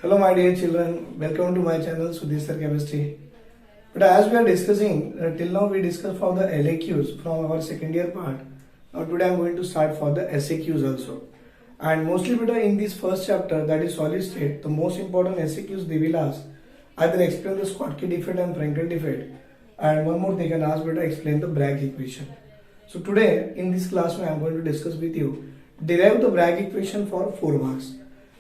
Hello my dear children, welcome to my channel Sudhir Sir Chemistry. But as we are discussing, till now we discussed for the LAQs from our second year part. Now today I am going to start for the SAQs also. And mostly beta in this first chapter, that is solid state, the most important SAQs they will ask either explain the Schottky defect and Frankel defect, and one more they can ask beta explain the Bragg equation. So today in this class I am going to discuss with you derive the Bragg equation for 4 marks.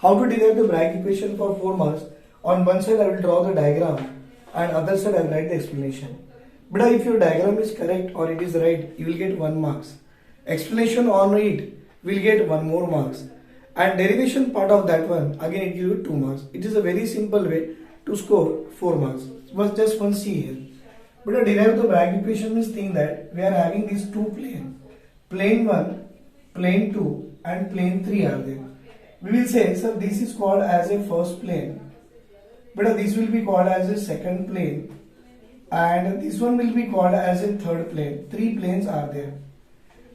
How to derive the Bragg equation for 4 marks? On one side I will draw the diagram and other side I will write the explanation. But if your diagram is correct or it is right, you will get 1 marks. Explanation on it will get 1 more marks. And derivation part of that one, again it gives you 2 marks. It is a very simple way to score 4 marks. But just one see here. But to derive the Bragg equation means think that we are having these 2 planes. Plane 1, plane 2 and plane 3 are there. We will say, sir, this is called as a first plane, but this will be called as a second plane, and this one will be called as a third plane. 3 planes are there.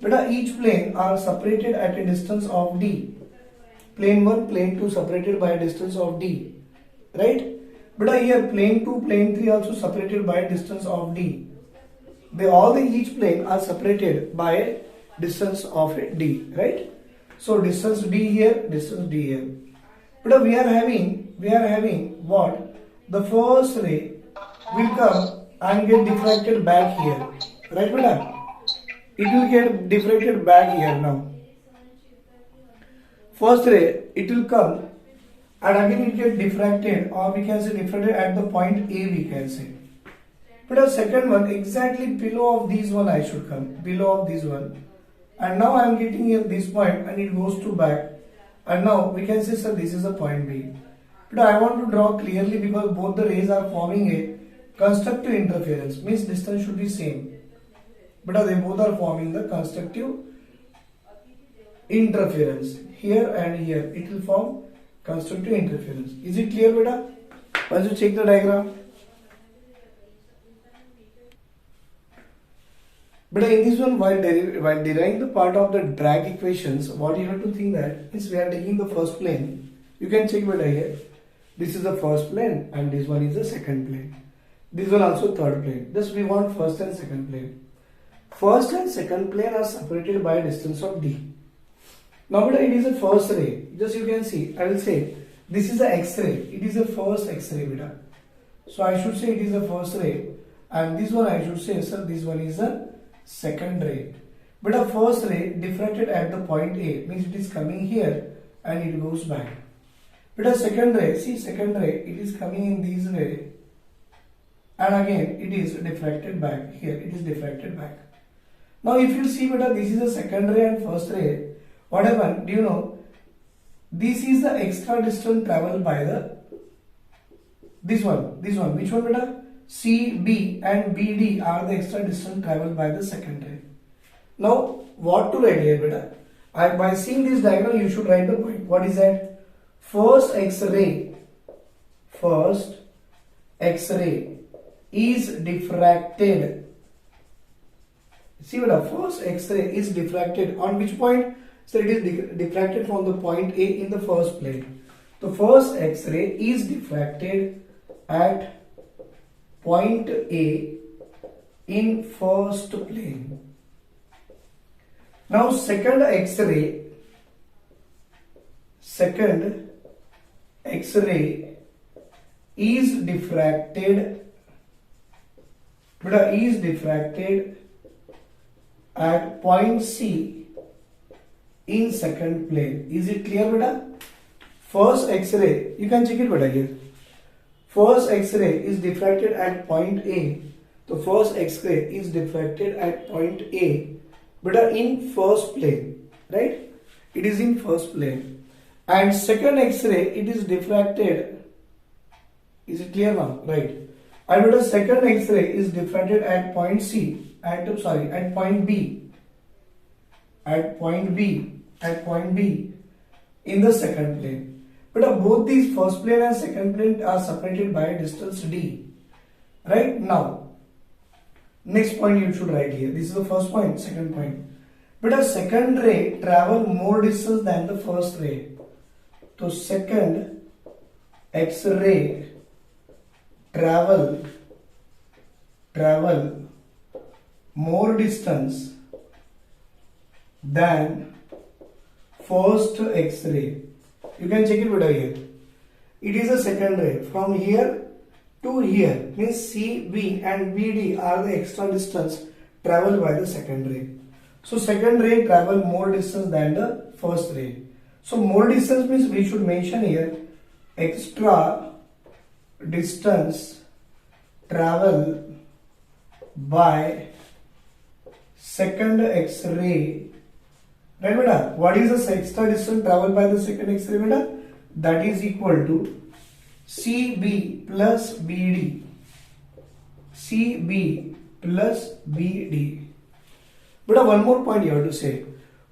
But each plane are separated at a distance of d. Plane 1, plane 2 separated by a distance of d, right? But here plane 2, plane 3 also separated by a distance of d. Each plane are separated by a distance of d, right? So distance d here, distance d here. But we are having what? The first ray will come and get diffracted back here, right, beta? It will get diffracted back here now. First ray, it will come and again it get diffracted, or we can say diffracted at the point A, we can say. But a second one, exactly below of this one I should come, below of this one. And now I am getting here this point and it goes to back. And now we can say, sir, this is a point B. But I want to draw clearly because both the rays are forming a constructive interference. Means distance should be same. But they both are forming the constructive interference. Here and here it will form constructive interference. Is it clear, beta? Once you check the diagram. But in this one, while deriving the part of the Bragg equations, what you have to think that is we are taking the first plane. You can check better here. This is the first plane and this one is the second plane. This one also third plane. Thus we want first and second plane. First and second plane are separated by a distance of d. Now it is a first ray. Just you can see, I will say this is a X-ray. It is a first X-ray beta. So I should say it is a first ray, and this one I should say, sir, this one is a second ray. But a first ray diffracted at the point A means it is coming here and it goes back. But a second ray, see second ray, it is coming in this way and again it is diffracted back. Here it is diffracted back. Now if you see beta, this is a second ray and first ray. What happened? Do you know? This is the extra distance traveled by the this one. Which one beta? CB and BD are the extra distance traveled by the second ray. Now, what to write here, beta? By seeing this diagram, you should write the point. What is that? First X-ray is diffracted. See, beta, first X-ray is diffracted on which point? So it is diffracted from the point A in the first plane. The first X-ray is diffracted at point A in first plane. Now second X-ray is diffracted at point C in second plane. Is it clear, beta? First X-ray, you can check it beta here. First X-ray is diffracted at point A. The first X-ray is diffracted at point A, but in first plane, right? It is in first plane. And second X-ray, it is diffracted. Is it clear now? Right. And but the second X-ray is diffracted at point C. At point B. At point B in the second plane. But both these first plane and second plane are separated by a distance d. Right? Now, next point you should write here. This is the first point, second point. But a second ray travel more distance than the first ray. So second X-ray travel more distance than first X-ray. You can check it better here. It is a second ray from here to here, means CB and BD are the extra distance traveled by the second ray. So second ray travel more distance than the first ray. So more distance means we should mention here extra distance travel by second X-ray. Right beta? What is the extra distance traveled by the second X-ray beta? That is equal to CB plus BD. CB plus BD. But one more point you have to say.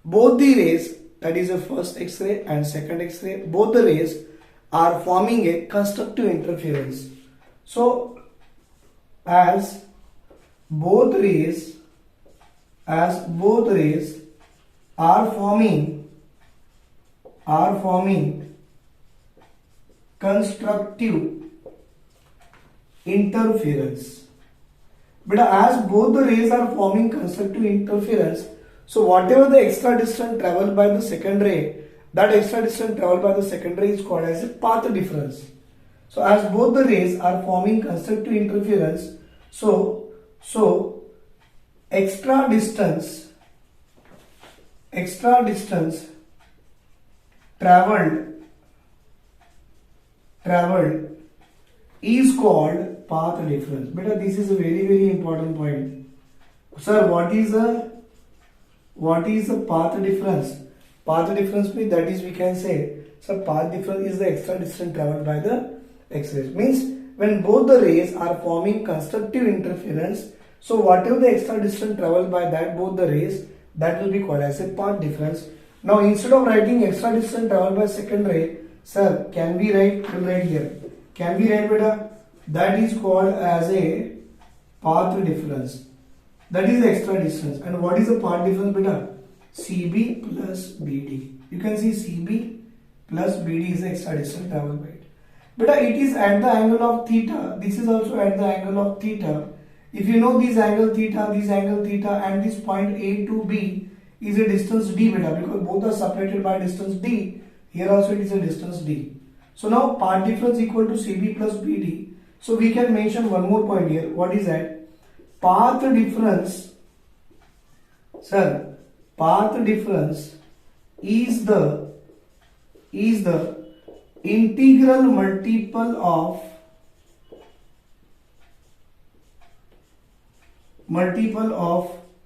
Both the rays, that is the first X-ray and second X-ray, both the rays are forming a constructive interference. So as both rays are forming constructive interference. But as both the rays are forming constructive interference, so whatever the extra distance traveled by the second ray, that extra distance traveled by the second ray is called as a path difference. So as both the rays are forming constructive interference, so extra distance traveled is called path difference. But this is a very important point. Sir, what is the path difference? Path difference means, that is we can say, so path difference is the extra distance traveled by the X-rays. Means when both the rays are forming constructive interference, so whatever the extra distance traveled by that both the rays, that will be called as a path difference. Now instead of writing extra distance traveled by second ray, sir, can we write? We'll write here. Can we write beta? That is called as a path difference. That is the extra distance. And what is the path difference beta? CB plus BD. You can see CB plus BD is the extra distance traveled by it. Beta, it is at the angle of theta. This is also at the angle of theta. If you know this angle theta, and this point A to B is a distance D beta, because both are separated by distance D. Here also it is a distance D. So now path difference equal to CB plus BD. So we can mention one more point here. What is that? Path difference, sir, path difference is the integral multiple of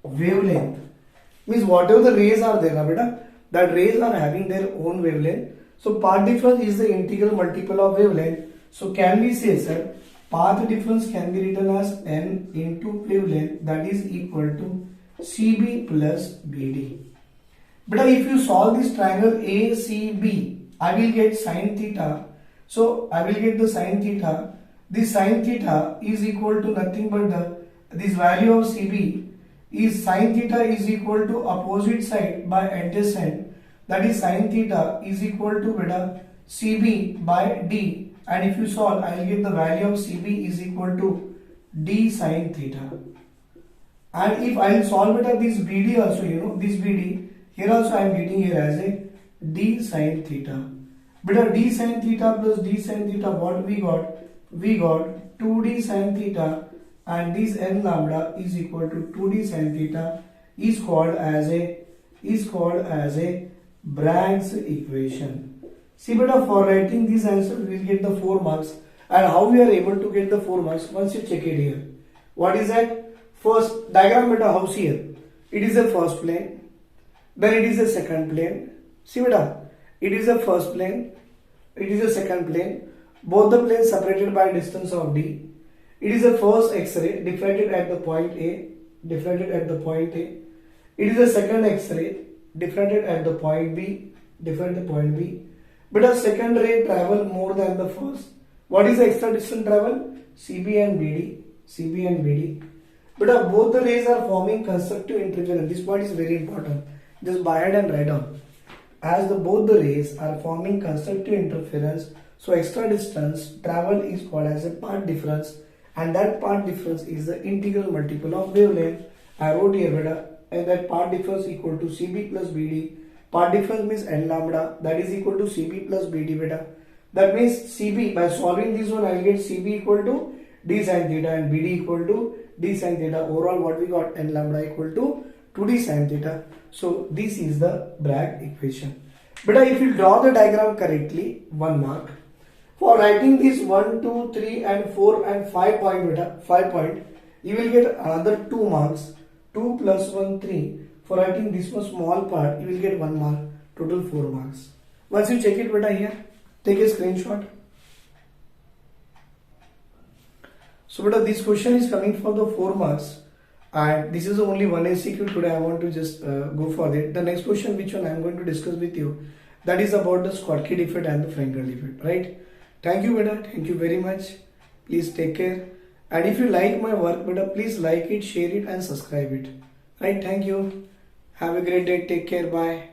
wavelength. Means whatever the rays are there, beta, that rays are having their own wavelength. So path difference is the integral multiple of wavelength. So can we say, sir, path difference can be written as n into wavelength, that is equal to CB plus BD. But if you solve this triangle ACB, I will get sine theta. So I will get the sine theta. This sine theta is equal to nothing but this value of CB is sine theta is equal to opposite side by adjacent. That is sine theta is equal to beta CB by D. And if you solve, I will get the value of CB is equal to D sine theta. And if I will solve it at this BD also, this BD, here also I am getting here as a D sine theta. But D sine theta plus D sine theta, what we got? We got 2D sine theta, and this n lambda is equal to 2D sine theta is called as a Bragg's equation. See beta, for writing this answer we will get the 4 marks. And how we are able to get the 4 marks? Once you check it here. What is that? First diagram beta, house here. It is a first plane. Then it is a second plane. See beta, it is a first plane. It is a second plane. Both the planes separated by a distance of D. It is a first X-ray diffracted at the point A. It is a second X-ray diffracted at the point B. But a second ray travel more than the first. What is the extra distance travel? CB and BD. But both the rays are forming constructive interference. This point is very important. Just by head and write down. As both the rays are forming constructive interference, So extra distance travel is called as a path difference, and that path difference is the integral multiple of wavelength. I wrote here beta, and that path difference equal to CB plus BD. Path difference means n lambda, that is equal to CB plus BD beta. That means CB, by solving this one, I will get CB equal to d sin theta and BD equal to d sin theta. Overall, what we got, n lambda equal to 2d sin theta. So this is the Bragg equation. But if you draw the diagram correctly, 1 mark. For writing this 1, 2, 3 and 4 and 5 point beta, 5 point, you will get another 2 marks. 2 plus 1, 3. For writing this one small part, you will get 1 mark. Total 4 marks. Once you check it beta here, take a screenshot. So beta, this question is coming for the 4 marks. And this is only one SCQ today. I want to just go for it. The next question which one I am going to discuss with you, that is about the Schottky defect and the Frenkel defect, right? Thank you beta, thank you very much. Please take care. And if you like my work beta, please like it, share it and subscribe it. Right, thank you. Have a great day. Take care. Bye.